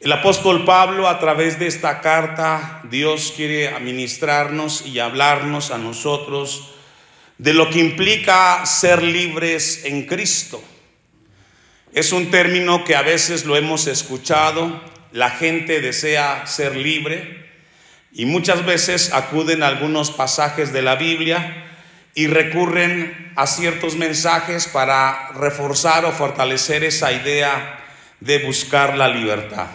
El apóstol Pablo, a través de esta carta, Dios quiere administrarnos y hablarnos a nosotros de lo que implica ser libres en Cristo. Es un término que a veces lo hemos escuchado. La gente desea ser libre y muchas veces acuden a algunos pasajes de la Biblia y recurren a ciertos mensajes para reforzar o fortalecer esa idea de buscar la libertad.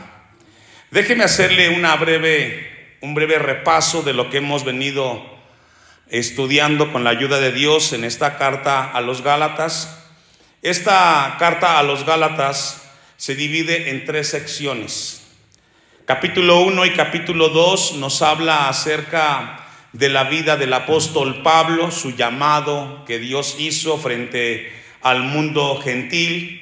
Déjeme hacerle un breve repaso de lo que hemos venido estudiando con la ayuda de Dios en esta carta a los Gálatas. Esta carta a los Gálatas se divide en 3 secciones. Capítulo 1 y capítulo 2 nos habla acerca de la vida del apóstol Pablo, su llamado que Dios hizo frente al mundo gentil.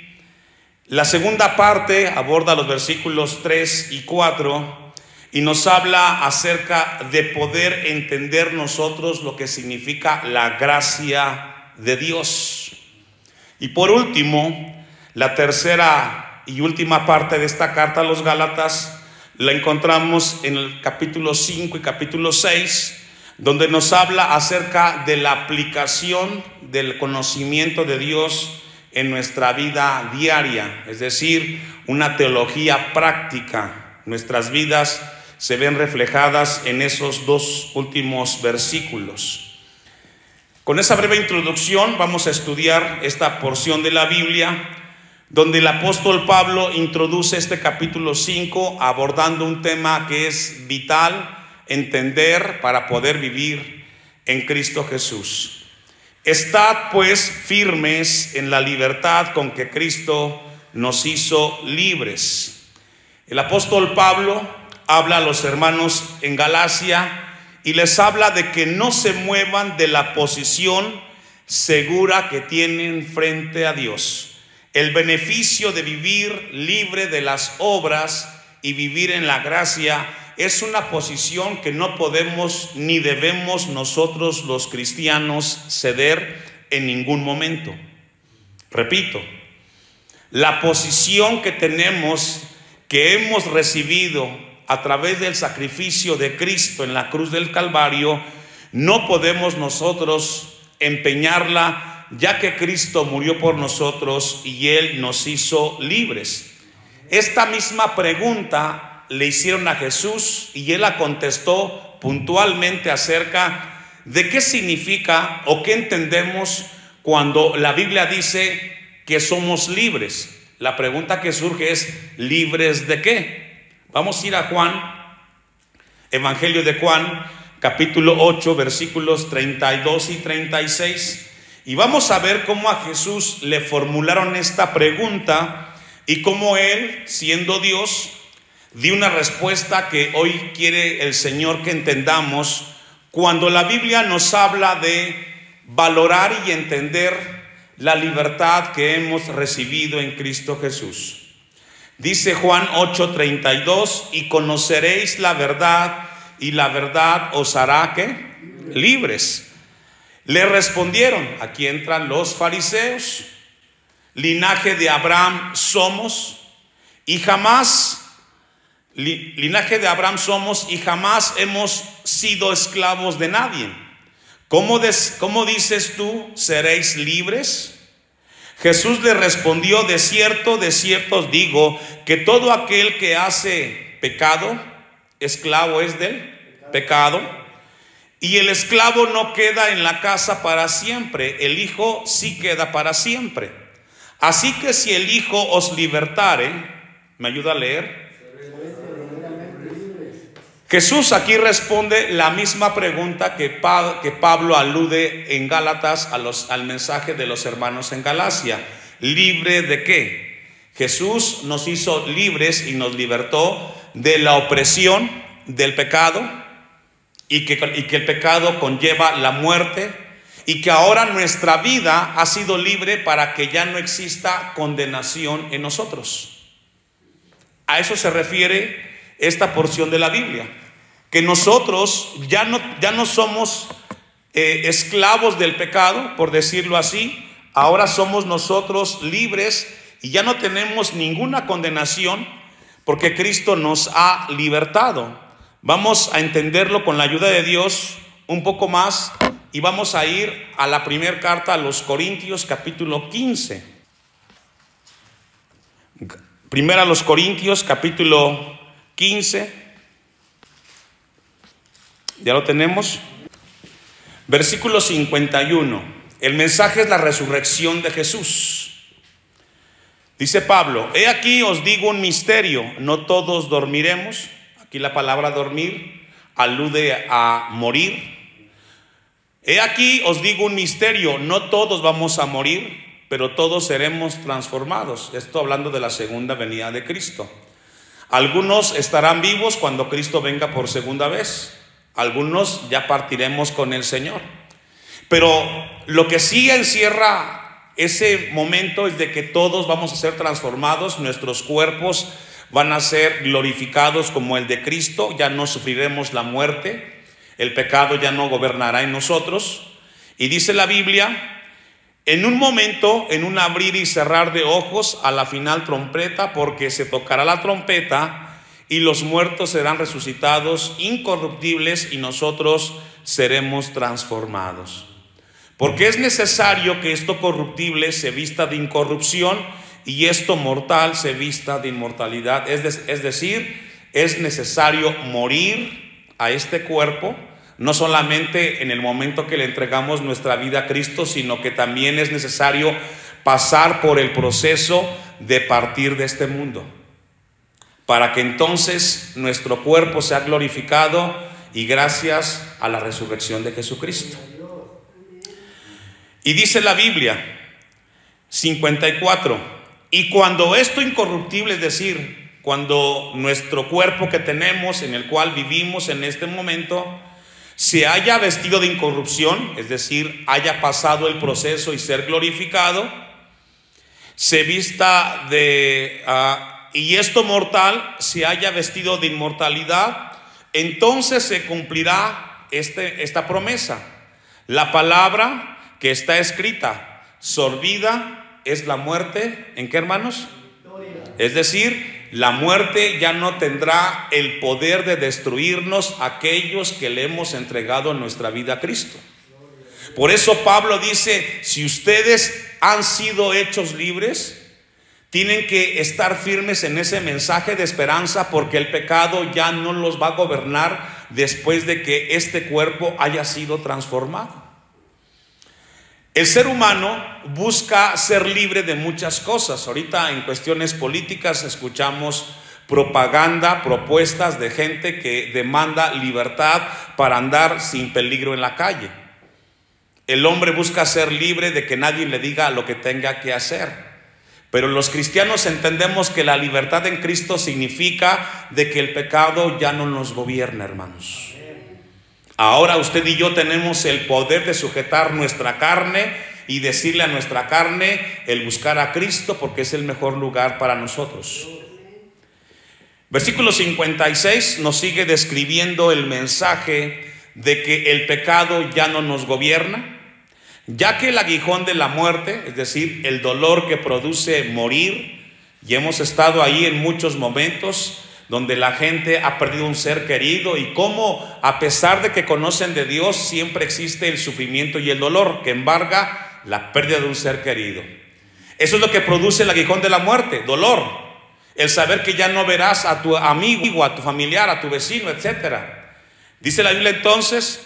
La segunda parte aborda los versículos 3 y 4 y nos habla acerca de poder entender nosotros lo que significa la gracia de Dios. Y por último, la tercera y última parte de esta carta a los Gálatas la encontramos en el capítulo 5 y capítulo 6, donde nos habla acerca de la aplicación del conocimiento de Dios en nuestra vida diaria, es decir, una teología práctica. Nuestras vidas se ven reflejadas en esos 2 últimos versículos. Con esa breve introducción vamos a estudiar esta porción de la Biblia, donde el apóstol Pablo introduce este capítulo 5 abordando un tema que es vital entender para poder vivir en Cristo Jesús. Estad pues firmes en la libertad con que Cristo nos hizo libres. El apóstol Pablo habla a los hermanos en Galacia y les habla de que no se muevan de la posición segura que tienen frente a Dios. El beneficio de vivir libre de las obras y vivir en la gracia es una posición que no podemos ni debemos nosotros los cristianos ceder en ningún momento. Repito, la posición que tenemos, que hemos recibido a través del sacrificio de Cristo en la cruz del Calvario, no podemos nosotros empeñarla, ya que Cristo murió por nosotros y Él nos hizo libres. Esta misma pregunta le hicieron a Jesús y Él la contestó puntualmente acerca de qué significa o qué entendemos cuando la Biblia dice que somos libres. La pregunta que surge es: ¿libres de qué? Vamos a ir a Juan, Evangelio de Juan, capítulo 8, versículos 32 y 36, y vamos a ver cómo a Jesús le formularon esta pregunta y cómo Él, siendo Dios, dio una respuesta que hoy quiere el Señor que entendamos cuando la Biblia nos habla de valorar y entender la libertad que hemos recibido en Cristo Jesús. Dice Juan 8:32: y conoceréis la verdad, y la verdad os hará ¿qué? Libres. Le respondieron, aquí entran los fariseos: linaje de Abraham somos y jamás hemos sido esclavos de nadie. ¿Cómo dices tú, seréis libres? Jesús le respondió: de cierto os digo, que todo aquel que hace pecado, esclavo es del pecado. Y el esclavo no queda en la casa para siempre, el Hijo sí queda para siempre. Así que si el Hijo os libertare, ¿me ayuda a leer? Jesús aquí responde la misma pregunta que Pablo alude en Gálatas al mensaje de los hermanos en Galacia. ¿Libre de qué? Jesús nos hizo libres y nos libertó de la opresión del pecado y que el pecado conlleva la muerte, y que ahora nuestra vida ha sido libre para que ya no exista condenación en nosotros. A eso se refiere esta porción de la Biblia, que nosotros ya no somos esclavos del pecado, por decirlo así. Ahora somos nosotros libres y ya no tenemos ninguna condenación, porque Cristo nos ha libertado. Vamos a entenderlo con la ayuda de Dios un poco más y vamos a ir a la primera carta a los Corintios, capítulo 15. Primera a los Corintios, capítulo 15. ¿Ya lo tenemos? Versículo 51. El mensaje es la resurrección de Jesús. Dice Pablo: he aquí os digo un misterio, no todos dormiremos. Aquí la palabra dormir alude a morir. He aquí os digo un misterio, no todos vamos a morir, pero todos seremos transformados. Esto hablando de la segunda venida de Cristo. Algunos estarán vivos cuando Cristo venga por segunda vez. Algunos ya partiremos con el Señor. Pero lo que sí encierra ese momento es de que todos vamos a ser transformados. Nuestros cuerpos van a ser glorificados como el de Cristo. Ya no sufriremos la muerte. El pecado ya no gobernará en nosotros. Y dice la Biblia: en un momento, en un abrir y cerrar de ojos, a la final trompeta, porque se tocará la trompeta y los muertos serán resucitados incorruptibles y nosotros seremos transformados. Porque es necesario que esto corruptible se vista de incorrupción y esto mortal se vista de inmortalidad. Es decir, es necesario morir a este cuerpo, no solamente en el momento que le entregamos nuestra vida a Cristo, sino que también es necesario pasar por el proceso de partir de este mundo, para que entonces nuestro cuerpo sea glorificado y gracias a la resurrección de Jesucristo. Y dice la Biblia, 54, y cuando esto incorruptible, es decir, cuando nuestro cuerpo que tenemos, en el cual vivimos en este momento, se haya vestido de incorrupción, es decir, haya pasado el proceso y ser glorificado, se vista de... y esto mortal se haya vestido de inmortalidad, entonces se cumplirá esta promesa. La palabra que está escrita: sorbida es la muerte. ¿En qué, hermanos? Es decir, la muerte ya no tendrá el poder de destruirnos aquellos que le hemos entregado nuestra vida a Cristo. Por eso Pablo dice: si ustedes han sido hechos libres, tienen que estar firmes en ese mensaje de esperanza, porque el pecado ya no los va a gobernar después de que este cuerpo haya sido transformado. El ser humano busca ser libre de muchas cosas. Ahorita en cuestiones políticas escuchamos propaganda, propuestas de gente que demanda libertad para andar sin peligro en la calle. El hombre busca ser libre de que nadie le diga lo que tenga que hacer. Pero los cristianos entendemos que la libertad en Cristo significa de que el pecado ya no nos gobierna, hermanos. Ahora usted y yo tenemos el poder de sujetar nuestra carne y decirle a nuestra carne el buscar a Cristo, porque es el mejor lugar para nosotros. Versículo 56 nos sigue describiendo el mensaje de que el pecado ya no nos gobierna, ya que el aguijón de la muerte, es decir, el dolor que produce morir, y hemos estado ahí en muchos momentos donde la gente ha perdido un ser querido, y cómo a pesar de que conocen de Dios, siempre existe el sufrimiento y el dolor que embarga la pérdida de un ser querido. Eso es lo que produce el aguijón de la muerte: dolor, el saber que ya no verás a tu amigo, a tu familiar, a tu vecino, etc. Dice la Biblia entonces: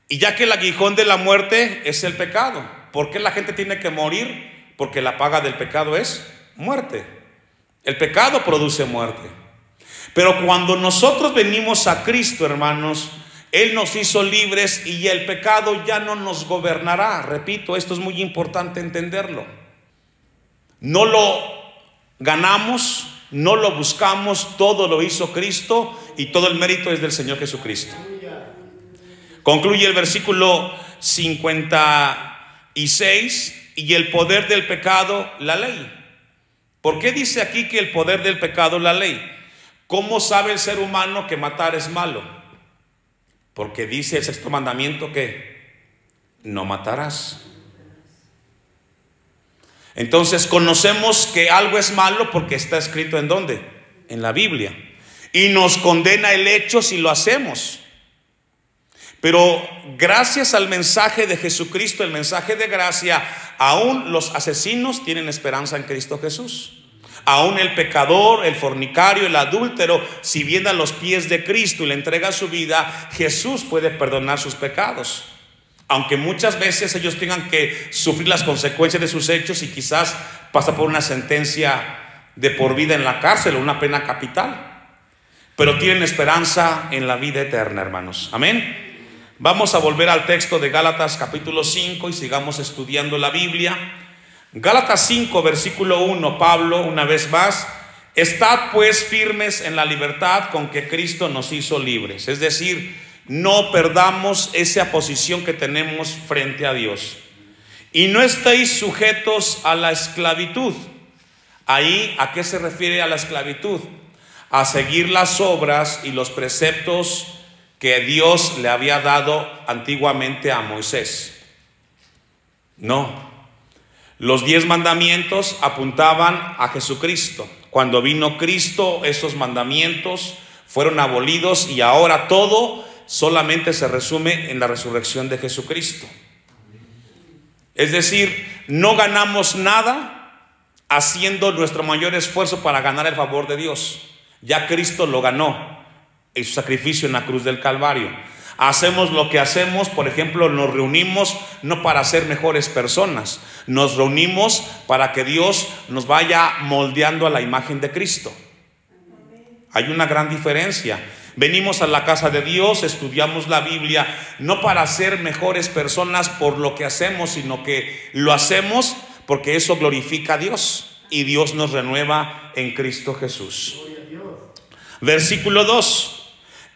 y ya que el aguijón de la muerte es el pecado. ¿Por qué la gente tiene que morir? Porque la paga del pecado es muerte. El pecado produce muerte. Pero cuando nosotros venimos a Cristo, hermanos, Él nos hizo libres y el pecado ya no nos gobernará. Repito, esto es muy importante entenderlo. No lo ganamos, no lo buscamos, todo lo hizo Cristo y todo el mérito es del Señor Jesucristo. Concluye el versículo 56, y el poder del pecado, la ley. ¿Por qué dice aquí que el poder del pecado, la ley? ¿Cómo sabe el ser humano que matar es malo? Porque dice el sexto mandamiento que no matarás. Entonces conocemos que algo es malo porque está escrito ¿en dónde? en la Biblia. Y nos condena el hecho si lo hacemos. Pero gracias al mensaje de Jesucristo, el mensaje de gracia, aún los asesinos tienen esperanza en Cristo Jesús. Aún el pecador, el fornicario, el adúltero, si viene a los pies de Cristo y le entrega su vida, Jesús puede perdonar sus pecados. Aunque muchas veces ellos tengan que sufrir las consecuencias de sus hechos y quizás pasar por una sentencia de por vida en la cárcel o una pena capital. Pero tienen esperanza en la vida eterna, hermanos. Amén. Vamos a volver al texto de Gálatas capítulo 5 y sigamos estudiando la Biblia. Gálatas 5 versículo 1, Pablo una vez más: estad pues firmes en la libertad con que Cristo nos hizo libres. Es decir, no perdamos esa posición que tenemos frente a Dios. Y no estéis sujetos a la esclavitud. Ahí, ¿a qué se refiere a la esclavitud? A seguir las obras y los preceptos que Dios le había dado antiguamente a Moisés. No. Los 10 mandamientos apuntaban a Jesucristo. Cuando vino Cristo, esos mandamientos fueron abolidos y ahora todo solamente se resume en la resurrección de Jesucristo. Es decir, no ganamos nada haciendo nuestro mayor esfuerzo para ganar el favor de Dios. Ya Cristo lo ganó en su sacrificio en la cruz del Calvario. Hacemos lo que hacemos, por ejemplo, nos reunimos no para ser mejores personas, nos reunimos para que Dios nos vaya moldeando a la imagen de Cristo. Hay una gran diferencia. Venimos a la casa de Dios, estudiamos la Biblia, no para ser mejores personas por lo que hacemos, sino que lo hacemos porque eso glorifica a Dios y Dios nos renueva en Cristo Jesús. Versículo 2.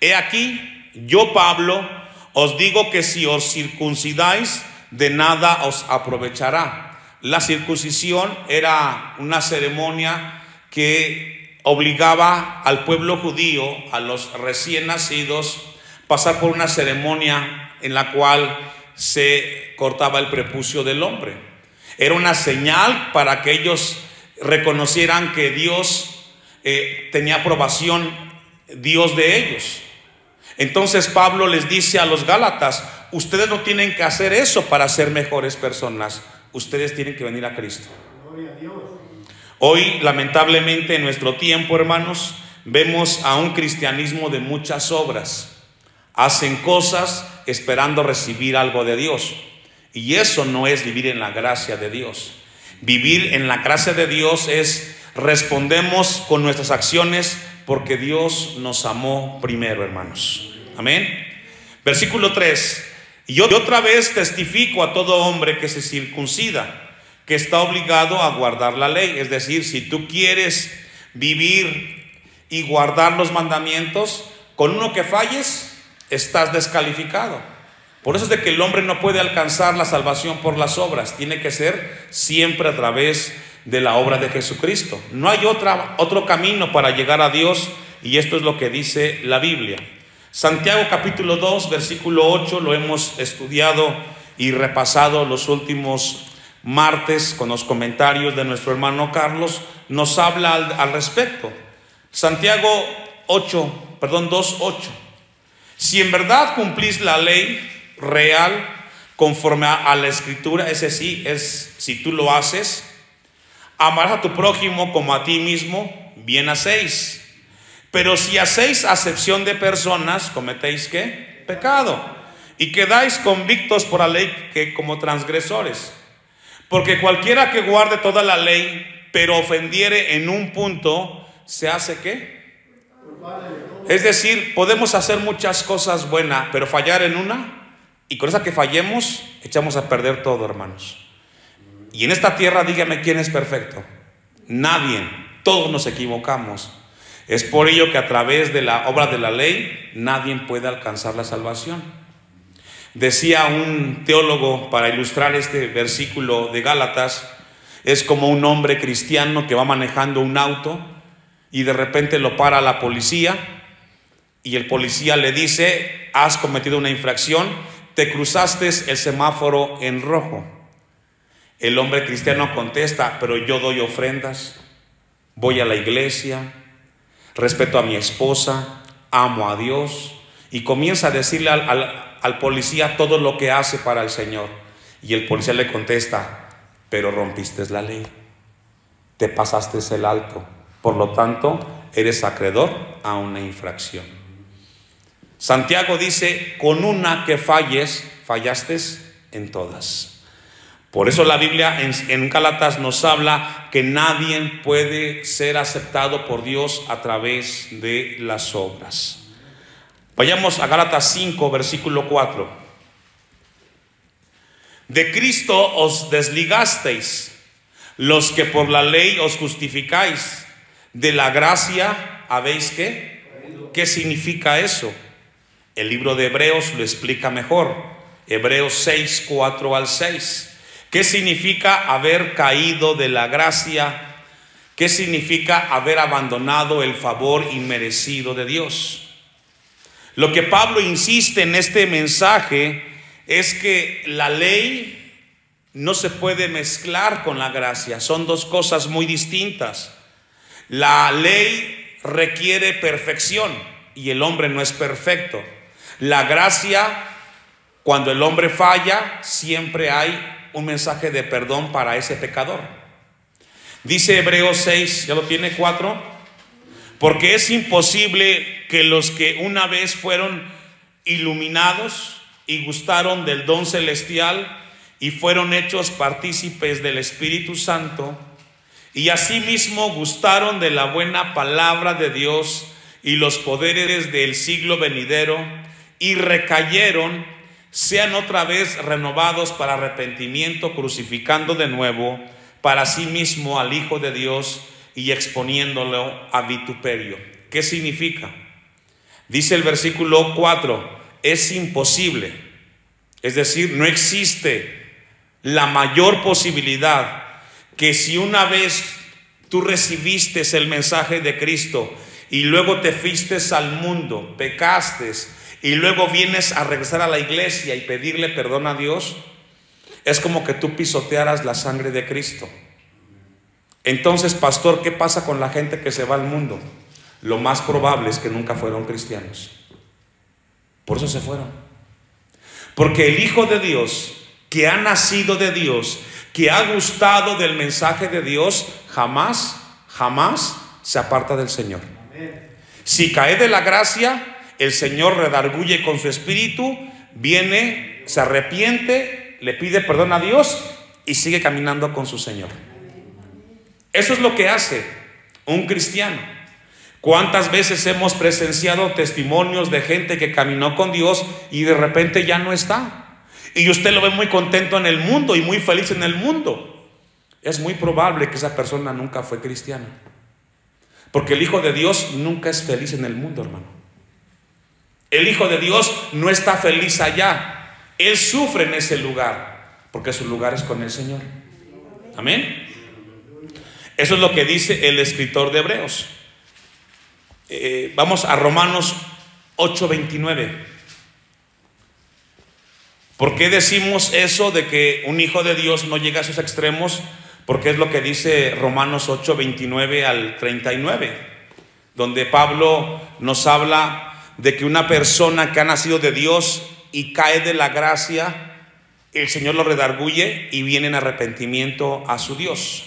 He aquí, yo Pablo os digo que si os circuncidáis, de nada os aprovechará. La circuncisión era una ceremonia que obligaba al pueblo judío, a los recién nacidos, pasar por una ceremonia en la cual se cortaba el prepucio del hombre. Era una señal para que ellos reconocieran que Dios tenía aprobación, Dios de ellos. Entonces Pablo les dice a los Gálatas: ustedes no tienen que hacer eso para ser mejores personas, ustedes tienen que venir a Cristo. Gloria a Dios. Hoy, lamentablemente, en nuestro tiempo, hermanos, vemos a un cristianismo de muchas obras. Hacen cosas esperando recibir algo de Dios, y eso no es vivir en la gracia de Dios. Vivir en la gracia de Dios es respondemos con nuestras acciones porque Dios nos amó primero, hermanos. Amén. Versículo 3. Y yo otra vez testifico a todo hombre que se circuncida, que está obligado a guardar la ley. Es decir, si tú quieres vivir y guardar los mandamientos, con uno que falles, estás descalificado. Por eso es de que el hombre no puede alcanzar la salvación por las obras. Tiene que ser siempre a través de la obra de Jesucristo. No hay otro camino para llegar a Dios, y esto es lo que dice la Biblia. Santiago capítulo 2 versículo 8 lo hemos estudiado y repasado los últimos martes con los comentarios de nuestro hermano Carlos. Nos habla al respecto. Santiago 2:8. Si en verdad cumplís la ley real conforme a la escritura, ese sí es, si tú lo haces, amarás a tu prójimo como a ti mismo, bien hacéis. Pero si hacéis acepción de personas, cometéis ¿qué? Pecado, y quedáis convictos por la ley que como transgresores. Porque cualquiera que guarde toda la ley, pero ofendiere en un punto, ¿se hace qué? Es decir, podemos hacer muchas cosas buenas, pero fallar en una, y con esa que fallemos, echamos a perder todo, hermanos. Y en esta tierra, dígame quién es perfecto. Nadie, todos nos equivocamos. Es por ello que a través de la obra de la ley, nadie puede alcanzar la salvación. Decía un teólogo, para ilustrar este versículo de Gálatas, es como un hombre cristiano que va manejando un auto y de repente lo para la policía, y el policía le dice: has cometido una infracción, te cruzaste el semáforo en rojo. El hombre cristiano contesta: pero yo doy ofrendas, voy a la iglesia, respeto a mi esposa, amo a Dios, y comienza a decirle al policía todo lo que hace para el Señor. Y el policía le contesta: pero rompiste la ley, te pasaste el alto, por lo tanto eres acreedor a una infracción. Santiago dice: con una que falles, fallaste en todas. Por eso la Biblia en Gálatas nos habla que nadie puede ser aceptado por Dios a través de las obras. Vayamos a Gálatas 5, versículo 4. De Cristo os desligasteis, los que por la ley os justificáis, de la gracia habéis ¿qué? ¿Qué significa eso? El libro de Hebreos lo explica mejor. Hebreos 6, 4 al 6. ¿Qué significa haber caído de la gracia? ¿Qué significa haber abandonado el favor inmerecido de Dios? Lo que Pablo insiste en este mensaje es que la ley no se puede mezclar con la gracia. Son dos cosas muy distintas. La ley requiere perfección y el hombre no es perfecto. La gracia, cuando el hombre falla, siempre hay un mensaje de perdón para ese pecador. Dice Hebreos 6, ¿ya lo tiene? 4. Porque es imposible que los que una vez fueron iluminados y gustaron del don celestial y fueron hechos partícipes del Espíritu Santo, y asimismo gustaron de la buena palabra de Dios y los poderes del siglo venidero, y recayeron, sean otra vez renovados para arrepentimiento, crucificando de nuevo para sí mismo al Hijo de Dios y exponiéndolo a vituperio. ¿Qué significa? Dice el versículo 4, es imposible, es decir, no existe la mayor posibilidad que si una vez tú recibiste el mensaje de Cristo y luego te fuiste al mundo, pecaste, y luego vienes a regresar a la iglesia y pedirle perdón a Dios, es como que tú pisotearas la sangre de Cristo. Entonces, pastor, ¿qué pasa con la gente que se va al mundo? Lo más probable es que nunca fueron cristianos. Por eso se fueron. Porque el Hijo de Dios, que ha nacido de Dios, que ha gustado del mensaje de Dios, jamás se aparta del Señor. Si cae de la gracia, el Señor redarguye con su espíritu, viene, se arrepiente, le pide perdón a Dios y sigue caminando con su Señor. Eso es lo que hace un cristiano. ¿Cuántas veces hemos presenciado testimonios de gente que caminó con Dios y de repente ya no está? Y usted lo ve muy contento en el mundo y muy feliz en el mundo. Es muy probable que esa persona nunca fue cristiana. Porque el Hijo de Dios nunca es feliz en el mundo, hermano. El Hijo de Dios no está feliz allá. Él sufre en ese lugar, porque su lugar es con el Señor. Amén. Eso es lo que dice el escritor de Hebreos. Vamos a Romanos 8:29. ¿Por qué decimos eso de que un hijo de Dios no llega a esos extremos? Porque es lo que dice Romanos 8:29 al 39, donde Pablo nos habla de que una persona que ha nacido de Dios y cae de la gracia, el Señor lo redarguye y viene en arrepentimiento a su Dios.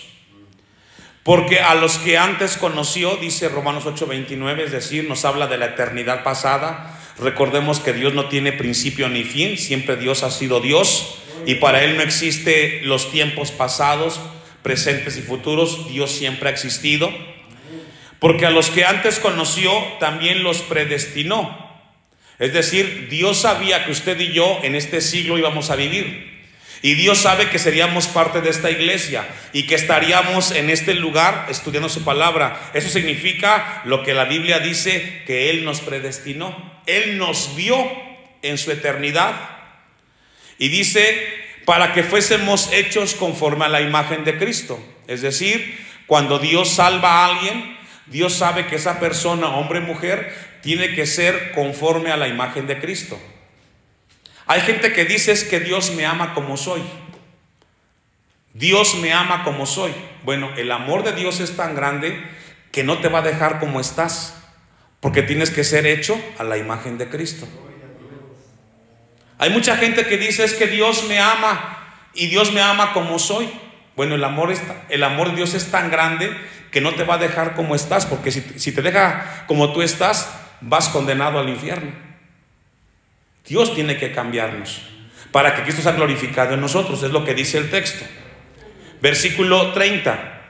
Porque a los que antes conoció, dice Romanos 8:29, es decir, nos habla de la eternidad pasada. Recordemos que Dios no tiene principio ni fin, siempre Dios ha sido Dios, y para Él no existe los tiempos pasados, presentes y futuros. Dios siempre ha existido. Porque a los que antes conoció también los predestinó. Es decir, Dios sabía que usted y yo en este siglo íbamos a vivir. Y Dios sabe que seríamos parte de esta iglesia y que estaríamos en este lugar estudiando su palabra. Eso significa lo que la Biblia dice, que Él nos predestinó. Él nos vio en su eternidad. Y dice, para que fuésemos hechos conforme a la imagen de Cristo. Es decir, cuando Dios salva a alguien, Dios sabe que esa persona, hombre o mujer, tiene que ser conforme a la imagen de Cristo. Hay gente que dice es que Dios me ama como soy. Dios me ama como soy. Bueno, el amor de Dios es tan grande que no te va a dejar como estás. porque tienes que ser hecho a la imagen de Cristo. Hay mucha gente que dice: es que Dios me ama y Dios me ama como soy. Bueno, el amor de Dios es tan grande que no te va a dejar como estás, porque si te deja como tú estás, vas condenado al infierno. Dios tiene que cambiarnos para que Cristo sea glorificado en nosotros, es lo que dice el texto. Versículo 30: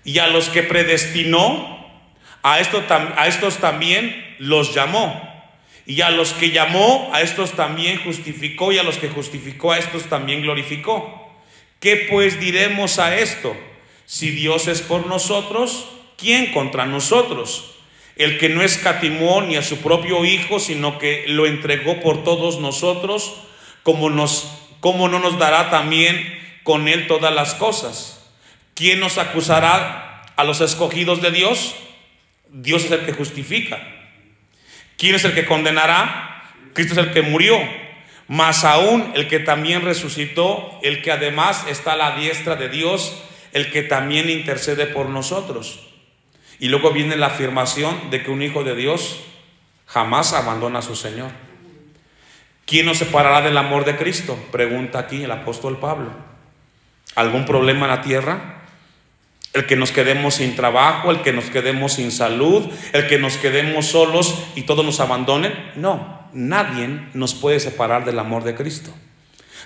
y a los que predestinó, a estos también los llamó. Y a los que llamó, a estos también justificó. Y a los que justificó, a estos también glorificó. ¿Qué pues diremos a esto? Si Dios es por nosotros, ¿quién contra nosotros? El que no escatimó ni a su propio Hijo, sino que lo entregó por todos nosotros, ¿cómo no nos dará también con Él todas las cosas? ¿Quién nos acusará a los escogidos de Dios? Dios es el que justifica. ¿Quién es el que condenará? Cristo es el que murió, más aún el que también resucitó, el que además está a la diestra de Dios, el que también intercede por nosotros. Y luego viene la afirmación de que un hijo de Dios jamás abandona a su Señor. ¿Quién nos separará del amor de Cristo? Pregunta aquí el apóstol Pablo. ¿Algún problema en la tierra? ¿El que nos quedemos sin trabajo? ¿El que nos quedemos sin salud? ¿El que nos quedemos solos y todos nos abandonen? No, nadie nos puede separar del amor de Cristo.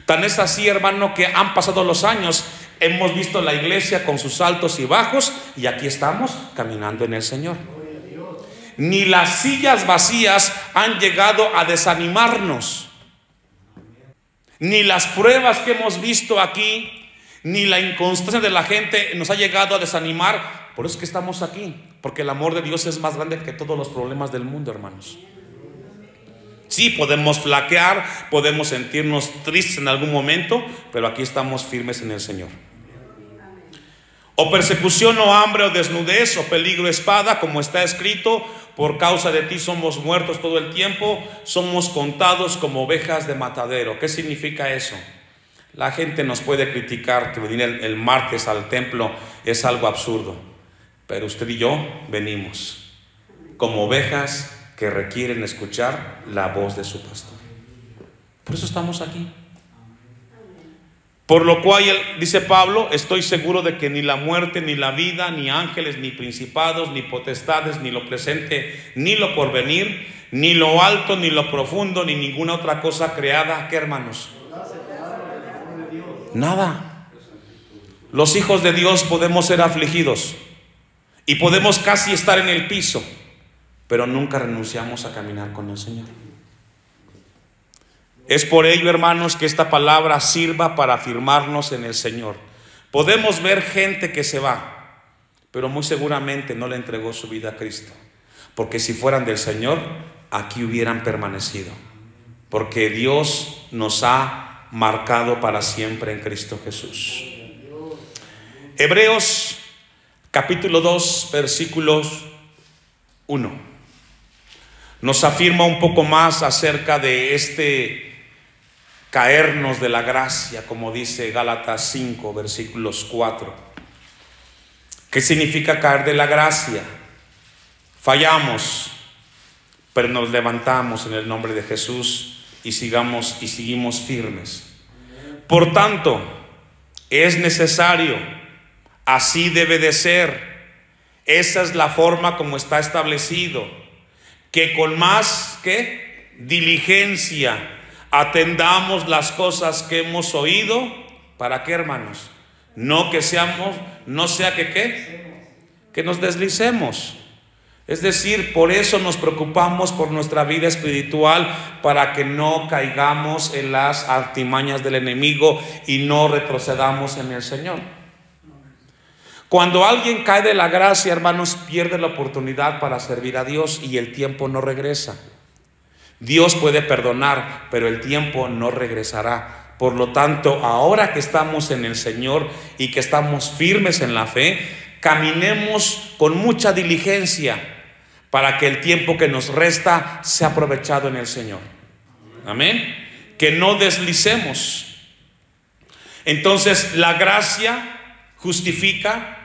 Tan es así, hermano, que han pasado los años, hemos visto la iglesia con sus altos y bajos, y aquí estamos caminando en el Señor. Ni las sillas vacías han llegado a desanimarnos, ni las pruebas que hemos visto aquí, ni la inconstancia de la gente nos ha llegado a desanimar. Por eso es que estamos aquí, porque el amor de Dios es más grande que todos los problemas del mundo, hermanos. Sí, podemos flaquear, podemos sentirnos tristes en algún momento, pero aquí estamos firmes en el Señor. O persecución, o hambre, o desnudez, o peligro, espada, como está escrito: por causa de ti somos muertos todo el tiempo, somos contados como ovejas de matadero. ¿Qué significa eso? La gente nos puede criticar que venir el martes al templo es algo absurdo, pero usted y yo venimos como ovejas que requieren escuchar la voz de su pastor. Por eso estamos aquí. Por lo cual, dice Pablo, estoy seguro de que ni la muerte, ni la vida, ni ángeles, ni principados, ni potestades, ni lo presente, ni lo porvenir, ni lo alto, ni lo profundo, ni ninguna otra cosa creada, ¿qué, hermanos? Nada. Los hijos de Dios podemos ser afligidos y podemos casi estar en el piso, pero nunca renunciamos a caminar con el Señor. Es por ello, hermanos, que esta palabra sirva para afirmarnos en el Señor. Podemos ver gente que se va, pero muy seguramente no le entregó su vida a Cristo, porque si fueran del Señor, aquí hubieran permanecido, porque Dios nos ha marcado para siempre en Cristo Jesús. Hebreos capítulo 2 versículos 1 nos afirma un poco más acerca de este caernos de la gracia, como dice Gálatas 5 versículos 4. ¿Qué significa caer de la gracia? Fallamos, pero nos levantamos en el nombre de Jesús y seguimos firmes. Por tanto, es necesario, así debe de ser, esa es la forma como está establecido, que con más diligencia atendamos las cosas que hemos oído. ¿Para qué, hermanos? No sea que nos deslicemos. Es decir, por eso nos preocupamos por nuestra vida espiritual, para que no caigamos en las artimañas del enemigo y no retrocedamos en el Señor. Cuando alguien cae de la gracia, hermanos, pierde la oportunidad para servir a Dios y el tiempo no regresa. Dios puede perdonar, pero el tiempo no regresará. Por lo tanto, ahora que estamos en el Señor y que estamos firmes en la fe, caminemos con mucha diligencia para que el tiempo que nos resta sea aprovechado en el Señor. Amén. Que no deslicemos. Entonces, la gracia justifica,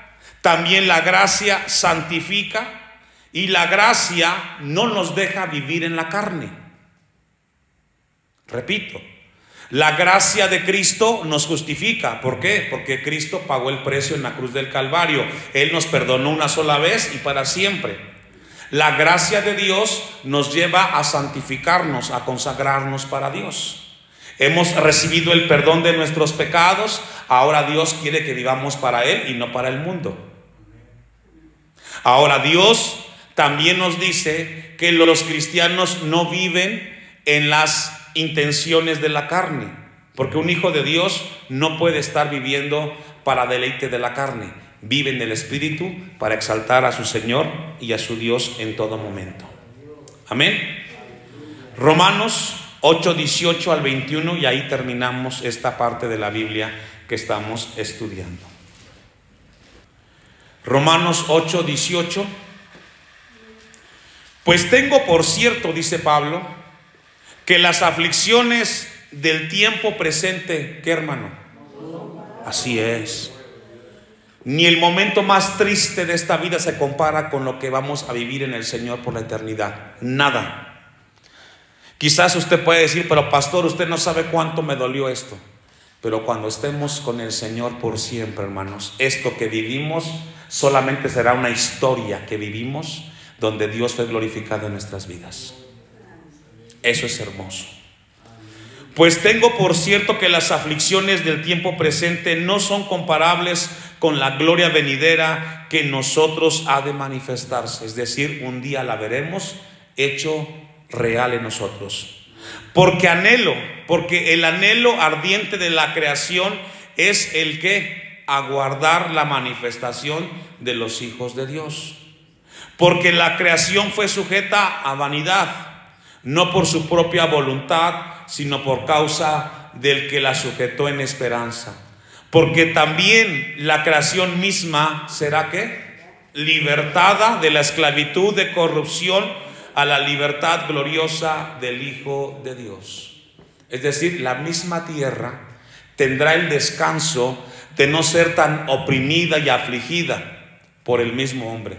también la gracia santifica, Y la gracia no nos deja vivir en la carne. Repito, la gracia de Cristo nos justifica. ¿Por qué? Porque Cristo pagó el precio en la cruz del Calvario. Él nos perdonó una sola vez y para siempre. La gracia de Dios nos lleva a santificarnos, a consagrarnos para Dios. Hemos recibido el perdón de nuestros pecados. Ahora Dios quiere que vivamos para Él y no para el mundo. Ahora Dios también nos dice que los cristianos no viven en las intenciones de la carne, porque un hijo de Dios no puede estar viviendo para deleite de la carne. Vive en el Espíritu para exaltar a su Señor y a su Dios en todo momento. Amén. Romanos 8, 18 al 21, y ahí terminamos esta parte de la Biblia que estamos estudiando. Romanos 8, 18. Pues tengo por cierto, dice Pablo, que las aflicciones del tiempo presente, ¿qué, hermano? Así es. Ni el momento más triste de esta vida se compara con lo que vamos a vivir en el Señor por la eternidad. Nada. Quizás usted puede decir, pero pastor, usted no sabe cuánto me dolió esto. Pero cuando estemos con el Señor por siempre, hermanos, esto que vivimos solamente será una historia que vivimos donde Dios fue glorificado en nuestras vidas. Eso es hermoso. Pues tengo por cierto que las aflicciones del tiempo presente no son comparables con la gloria venidera que en nosotros ha de manifestarse. Es decir, un día la veremos hecho real en nosotros. Porque el anhelo ardiente de la creación es el que aguardar la manifestación de los hijos de Dios. Porque la creación fue sujeta a vanidad, no por su propia voluntad, sino por causa del que la sujetó en esperanza. Porque también la creación misma será ¿qué? Libertada de la esclavitud de corrupción a la libertad gloriosa del Hijo de Dios. Es decir, la misma tierra tendrá el descanso de no ser tan oprimida y afligida por el mismo hombre.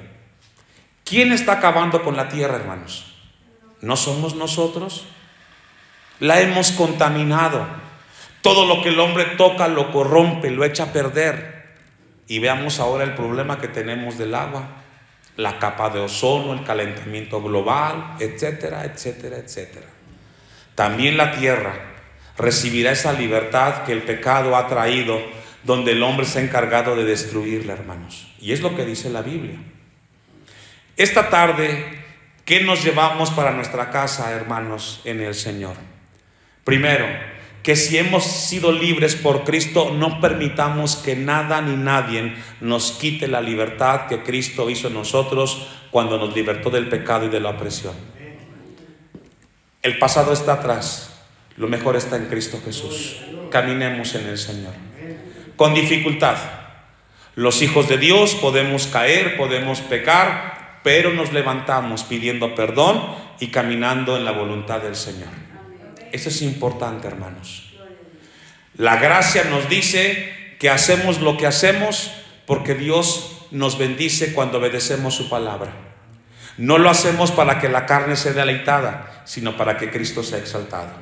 ¿Quién está acabando con la tierra, hermanos? ¿No somos nosotros? La hemos contaminado. Todo lo que el hombre toca lo corrompe, lo echa a perder. Y veamos ahora el problema que tenemos del agua, la capa de ozono, el calentamiento global, etcétera, etcétera, etcétera. También la tierra recibirá esa libertad que el pecado ha traído, donde el hombre se ha encargado de destruirla, hermanos. Y es lo que dice la Biblia. Esta tarde, ¿qué nos llevamos para nuestra casa, hermanos, en el Señor? Primero, que si hemos sido libres por Cristo, no permitamos que nada ni nadie nos quite la libertad que Cristo hizo en nosotros cuando nos libertó del pecado y de la opresión. El pasado está atrás, lo mejor está en Cristo Jesús. Caminemos en el Señor. Con dificultad, los hijos de Dios podemos caer, podemos pecar, pero nos levantamos pidiendo perdón y caminando en la voluntad del Señor. Eso es importante, hermanos. La gracia nos dice que hacemos lo que hacemos porque Dios nos bendice cuando obedecemos su palabra. No lo hacemos para que la carne sea deleitada, sino para que Cristo sea exaltado.